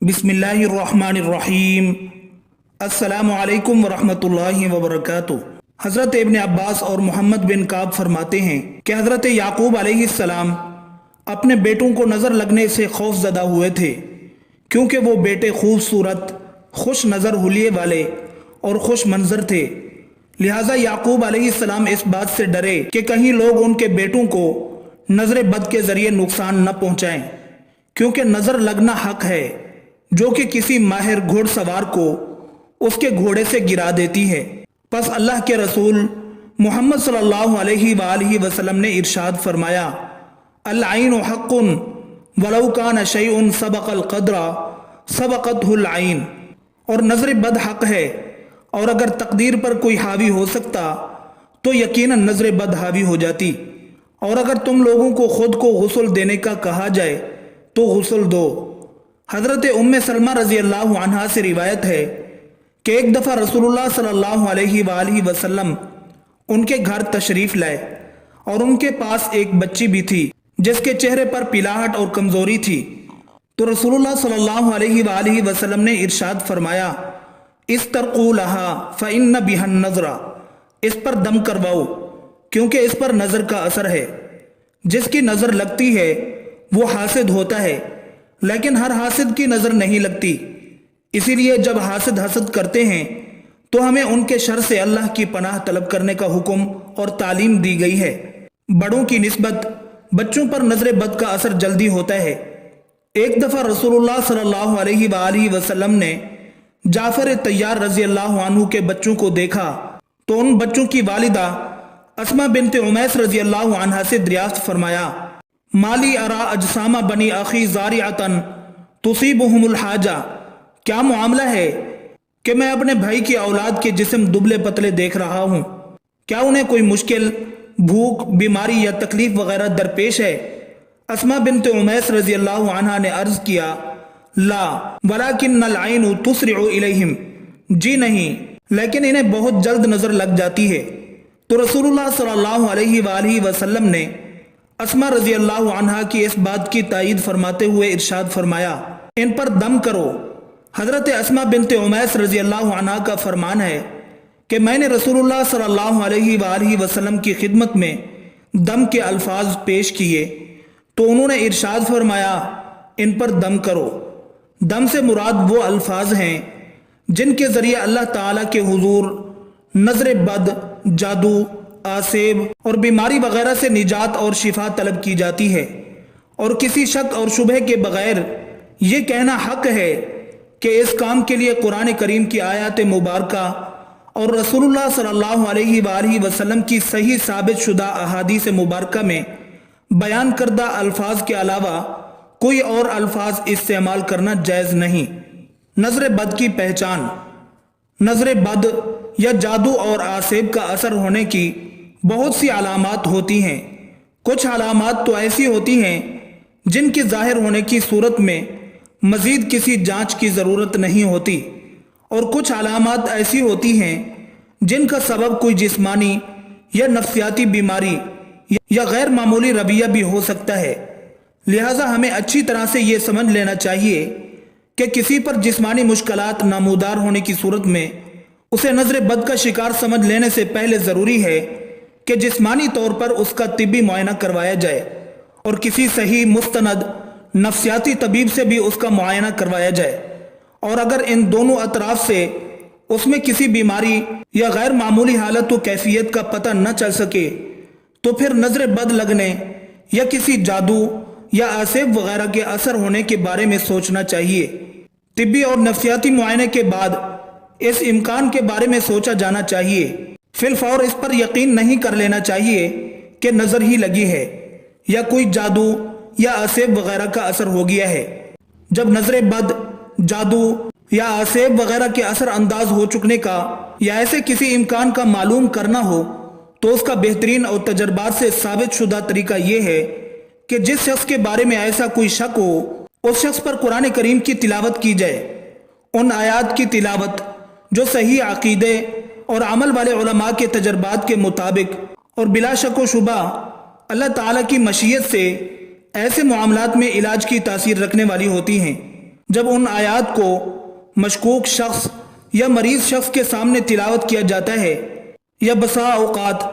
बिस्मिल्लाहिर्रहमानिर्रहीम। अस्सलामु अलैकुम वरहमतुल्लाहि वबरकातुह। हज़रत इब्न अब्बास और मोहम्मद बिन काब फरमाते हैं कि हज़रत याकूब अलैहिस्सलाम अपने बेटों को नज़र लगने से खौफज़दा हुए थे, क्योंकि वो बेटे खूबसूरत, खुश नज़र हुलिये वाले और खुश मंजर थे। लिहाजा याकूब अलैहिस्सलाम इस बात से डरे कि कहीं लोग उनके बेटों को नज़र बद के ज़रिए नुकसान न पहुँचाएं, क्योंकि नज़र लगना हक है जो कि किसी माहिर घोड़सवार को उसके घोड़े से गिरा देती है। बस अल्लाह के रसूल मोहम्मद सल्लल्लाहु अलैहि वसल्लम ने इरशाद फरमाया, अल आइनु हक़्क़ुन वलौ कान शैउन सबक़ल क़द्रा सबक़तहुल आइन। और नज़र बद हक है, और अगर तकदीर पर कोई हावी हो सकता तो यकीनन नज़र बद हावी हो जाती। और अगर तुम लोगों को खुद को गुस्ल देने का कहा जाए तो गुस्ल दो। हज़रत उम्मे सलमा रज़ी अल्लाहु अन्हा से रिवायत है कि एक दफ़ा रसूलुल्लाह सल्लल्लाहु अलैहि वसल्लम उनके घर तशरीफ़ लाए और उनके पास एक बच्ची भी थी जिसके चेहरे पर पिलाहट और कमज़ोरी थी। तो रसूलुल्लाह सल्लल्लाहु अलैहि वसल्लम ने इरशाद फरमाया, इस्तरक़ू लहा फ़इन्न बिहन नज़रा, इस पर दम करवाओ क्योंकि इस पर नज़र का असर है। जिसकी नज़र लगती है वो हासिद होता है, लेकिन हर हासिद की नज़र नहीं लगती। इसीलिए जब हासिद हसद करते हैं तो हमें उनके शर से अल्लाह की पनाह तलब करने का हुक्म और तालीम दी गई है। बड़ों की निस्बत बच्चों पर नज़र बद का असर जल्दी होता है। एक दफ़ा रसूलुल्लाह सल्लल्लाहु अलैहि वसल्लम ने जाफ़र तैयार रज़ी अल्लाहु अन्हु के बच्चों को देखा तो उन बच्चों की वालिदा अस्मा बिन्त उमैस रज़ी अल्लाहु अन्हा से दरियाफ्त फरमाया, माली अरा अजसामा बनी अखी ज़ारिअतन तुसीबुहुमुल हाजा। क्या मामला है कि मैं अपने भाई की औलाद के जिस्म दुबले पतले देख रहा हूँ? क्या उन्हें कोई मुश्किल, भूख, बीमारी या तकलीफ वगैरह दरपेश है? अस्मा बिन्त उमैस रज़ी अल्लाहु अन्हा ने अर्ज़ किया, ला वलाकिन्नल आइनु तुस्रिउ इलैहिम, जी नहीं, लेकिन इन्हें बहुत जल्द नज़र लग जाती है। तो रसूलुल्लाह सल्लल्लाहु अलैहि वसल्लम ने अस्मा रज़ी अल्लाहु अन्हा की इस बात की तायीद फरमाते हुए इरशाद फरमाया, इन पर दम करो। हज़रत अस्मा बिन्त उमैस रज़ी अल्लाहु अन्हा का फरमान है कि मैंने रसूलुल्लाह सल्लल्लाहु अलैहि वसल्लम की खिदमत में दम के अल्फाज पेश किए तो उन्होंने इरशाद फरमाया, इन पर दम करो। दम से मुराद वो अल्फाज हैं जिनके ज़रिए अल्लाह ताला के हुजूर नज़र बद, जादू, आसेब और बीमारी वगैरह से निजात और शिफा तलब की जाती है। और किसी शक और शुबह के बगैर ये कहना हक है कि इस काम के लिए कुरान करीम की आयत मुबारका और रसूलुल्लाह सल्लल्लाहु अलैहि वसल्लम की सही साबित शुदा अहादीस मुबारका में बयान करदा अल्फाज के अलावा कोई और अल्फाज इस्तेमाल करना जायज़ नहीं। नज़र बद की पहचान। नज़र बद या जादू और आसेब का असर होने की बहुत सी अलामात होती हैं। कुछ अलामात तो ऐसी होती हैं जिनके ज़ाहिर होने की सूरत में मज़ीद किसी जांच की ज़रूरत नहीं होती, और कुछ अलामात ऐसी होती हैं जिनका सबब कोई जिस्मानी या नफ्सियाती बीमारी या गैर मामूली रवैया भी हो सकता है। लिहाजा हमें अच्छी तरह से ये समझ लेना चाहिए कि किसी पर जिस्मानी मुश्किलात नामूदार होने की सूरत में उसे नज़र बद का शिकार समझ लेने से पहले ज़रूरी है कि जिस्मानी तौर पर उसका तिब्बी मुआयना करवाया जाए और किसी सही मुस्तनद नफ्सियाती तबीब से भी उसका मुआयना करवाया जाए। और अगर इन दोनों अतराफ से उसमें किसी बीमारी या गैर मामूली हालत व कैफियत का पता न चल सके तो फिर नज़र बद लगने या किसी जादू या आसेब वगैरह के असर होने के बारे में सोचना चाहिए। तिब्बी और नफ्सियाती मुआयने के बाद इस इम्कान के बारे में सोचा जाना चाहिए। फिलफौर इस पर यकीन नहीं कर लेना चाहिए कि नज़र ही लगी है या कोई जादू या आसेब वगैरह का असर हो गया है। जब नज़र बद, जादू या आसेब वगैरह के असर अंदाज हो चुकने का या ऐसे किसी इम्कान का मालूम करना हो तो उसका बेहतरीन और तजर्बात से साबित शुदा तरीका यह है कि जिस शख्स के बारे में ऐसा कोई शक हो उस शख्स पर कुरान करीम की तिलावत की जाए। उन आयात की तिलावत जो सही अकीदे और अमल वाले उलमा के तजर्बात के मुताबिक और बिला शक व शुबा अल्लाह ताला की मशीयत से ऐसे मामलात में इलाज की तासीर रखने वाली होती हैं। جب ان آیات کو مشکوک شخص یا مریض شخص کے سامنے تلاوت کیا جاتا ہے یا بسا اوقات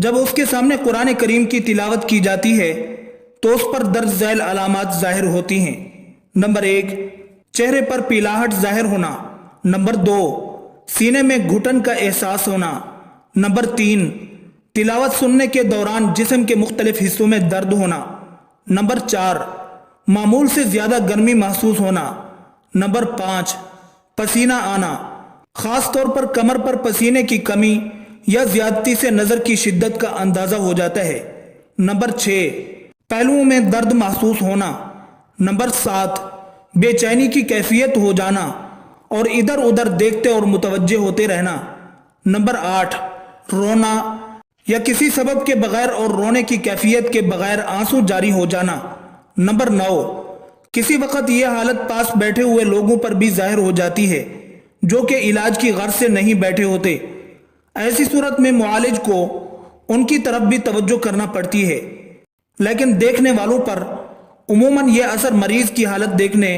جب اس کے سامنے قرآن کریم کی تلاوت کی جاتی ہے تو اس پر درج ذیل علامات ظاہر ہوتی ہیں۔ نمبر 1، چہرے پر پیلاہٹ ظاہر ہونا۔ نمبر 2، سینے میں گھٹن کا احساس ہونا۔ نمبر 3، تلاوت سننے کے دوران جسم کے مختلف حصوں میں درد ہونا۔ نمبر 4، معمول سے زیادہ گرمی محسوس ہونا۔ نمبر 5، پسینہ آنا، خاص طور پر کمر پر پسینے کی کمی یا زیادتی سے نظر کی شدت کا اندازہ ہو جاتا ہے۔ نمبر 6، پہلوؤں میں درد محسوس ہونا۔ نمبر 7، بے چینی کی کیفیت ہو جانا اور ادھر ادھر دیکھتے اور متوجہ ہوتے رہنا۔ نمبر 8، رونا یا کسی سبب کے بغیر اور رونے کی کیفیت کے بغیر آنسو جاری ہو جانا۔ نمبر 9، کسی وقت یہ حالت پاس بیٹھے ہوئے لوگوں پر بھی ظاہر ہو جاتی ہے جو کہ علاج کی غرض سے نہیں بیٹھے ہوتے۔ ایسی صورت میں معالج کو ان کی طرف بھی توجہ کرنا پڑتی ہے، لیکن دیکھنے والوں پر عموماً یہ اثر مریض کی حالت دیکھنے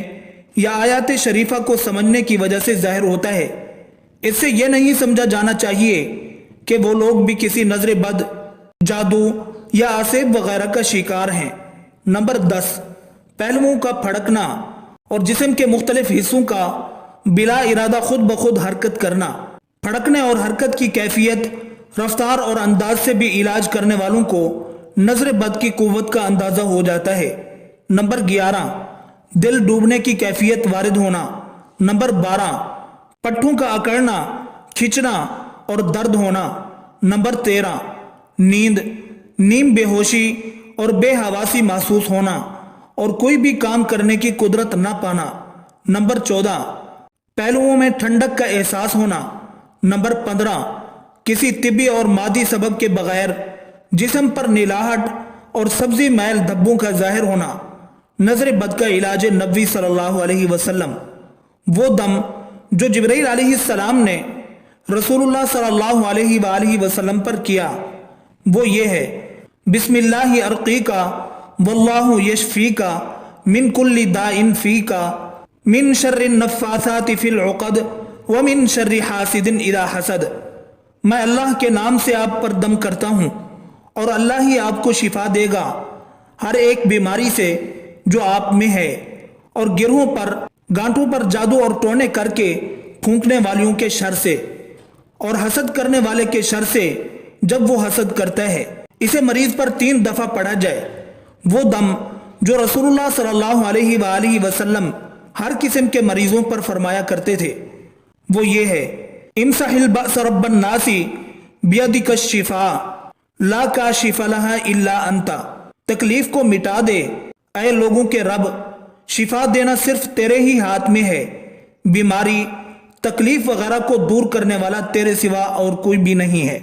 یا آیات شریفہ کو سمجھنے کی وجہ سے ظاہر ہوتا ہے۔ اس سے یہ نہیں سمجھا جانا چاہیے کہ وہ لوگ بھی کسی نظر بد، جادو یا آسیب وغیرہ کا شکار ہیں۔ نمبر 10، پہلوؤں کا پھڑکنا اور جسم کے مختلف حصوں کا بلا ارادہ خود بخود حرکت کرنا۔ پھڑکنے اور حرکت کی کیفیت، رفتار اور انداز سے بھی علاج کرنے والوں کو نظر بد کی قوت کا اندازہ ہو جاتا ہے۔ نمبر 11، دل ڈوبنے کی کیفیت وارد ہونا۔ نمبر 12، پٹھوں کا اکڑنا، کھچنا اور درد ہونا۔ نمبر 13، نیم بے ہوشی اور بے حواسی محسوس ہونا اور کوئی بھی کام کرنے کی قدرت نہ پانا۔ نمبر 14، پہلوؤں میں ٹھنڈک کا احساس ہونا۔ نمبر 15، کسی طبی اور مادی سبب کے بغیر جسم پر نیلاہٹ اور سبزی میل دھبوں کا ظاہر ہونا۔ نظر بد کا علاج نبوی صلی اللہ علیہ وسلم، وہ دم جو جبرائیل علیہ السلام نے رسول اللہ صلی اللہ علیہ وآلہ وسلم پر کیا، وہ یہ ہے: بسم اللہ ارقیکا واللہ یشفیکا من کل داء فیکا من شر النفاثات فی العقد ومن شر حاسد اذا حسد۔ میں اللہ کے نام سے آپ پر دم کرتا ہوں اور اللہ ہی آپ کو شفا دے گا ہر ایک بیماری سے جو آپ میں ہے، اور گروہوں پر، گانٹوں پر جادو اور ٹونے کر کے پھونکنے والیوں کے شر سے، اور حسد کرنے والے کے شر سے جب وہ حسد کرتا ہے۔ اسے مریض پر 3 دفعہ پڑھا جائے۔ وہ دم جو رسول اللہ صلی اللہ علیہ وآلہ وسلم ہر قسم کے مریضوں پر فرمایا کرتے تھے وہ یہ ہے: امسح البأس رب الناس بیدک الشفاء لا کاشف لها الا انت۔ تکلیف کو مٹا دے اے لوگوں کے رب، شفا دینا صرف تیرے ہی ہاتھ میں ہے، بیماری، تکلیف وغیرہ کو دور کرنے والا تیرے سوا اور کوئی بھی نہیں ہے۔